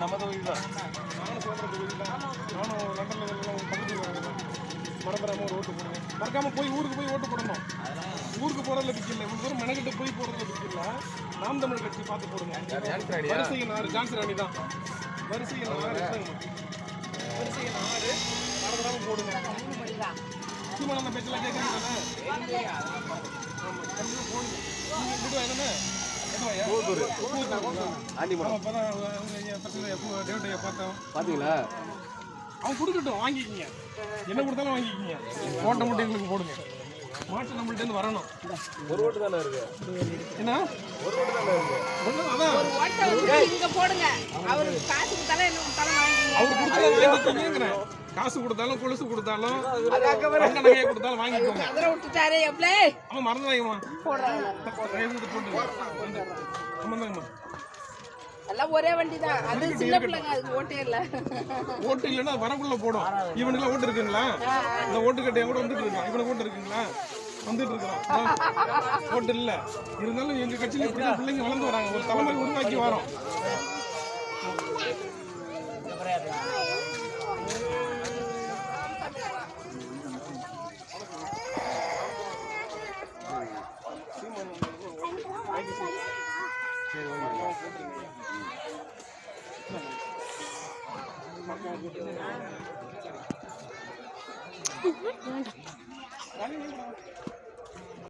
நம்ம தொகுதி தான். நானும் சொல்கிற தொகுதி தான். நானும் லண்டனில் பக்கத்தில் மறந்துடாமல் ஒரு ஓட்டு போடுவேன். மறக்காமல் போய் ஊருக்கு போய் ஓட்டு போடணும். ஊருக்கு போகிறதுல பிடிக்கல. இவ்வளோ தூரம் மெனக்கிட்டு போய் போகிறதுல பிடிக்கல. நாம் தமிழ் கட்சி பார்த்து போடுங்க. வரிசையில் 6 ஜான்சி ராணி தான். வரிசையில் 6 வரிசையில் 6 மறந்துடாமல் போடுங்க. சீமானந்த பேச்செல்லாம் கேட்குறீங்க தானே? ஆமாம், கண்டிப்பாக போடுங்க. நீங்கள் விடுவா என்னன்னு பாத்தீங்களா? அவன் கொடுக்கட்டும், வாங்கிக்கிங்க. என்ன கொடுத்தாலும் வாங்கிக்கிங்க. ஓட்ட மட்டும் எங்களுக்கு போடுங்க. மாட்டு நம்மள்ட்ட இருந்து வரணும். ஒரு ஓட்டு தானே இருக்கு. என்ன ஒரு ஓட்டு தானே இருக்கு. அதான் ஒரு ஓட்ட வந்து இங்க போடுங்க. அவர் காசு கொடுத்தாலும் என்ன கொடுத்தாலும் வாங்கிக்கிங்க. அவர் கொடுத்தாலும் வாங்கிக்கிங்கங்கறேன். காசு கொடுத்தாலும் கொலுசு கொடுத்தாலும் தங்க நகையை கொடுத்தாலும் வாங்கிக்கோங்க. அதர விட்டுட்டாரே எப்ளே. அவன் மறந்துடாதீங்கம்மா. போடுறாங்க. போடுங்க. ஆமாங்கம்மா. எல்லாம் ஒரே வண்டி தான். அது சின்ன பிள்ளைங்க, அது ஓட்டே இல்ல. ஓட்டு இல்லனா வரக்குள்ள போடும். இவனுக்கு ஓட்டு இருக்குங்களா? இந்த ஓட்டு கட்டை கூட வந்துட்டு இருக்கான். இவனுக்கு ஓட்டு இருக்குங்களா? வந்துட்டு இருக்கான். ஓட்டு இல்ல. இருந்தாலும் எங்க கட்சியில இப்படி பிள்ளைங்க வளர்ந்து வராங்க. ஒரு தலைமுறை உருவாக்கி வரோம். சரி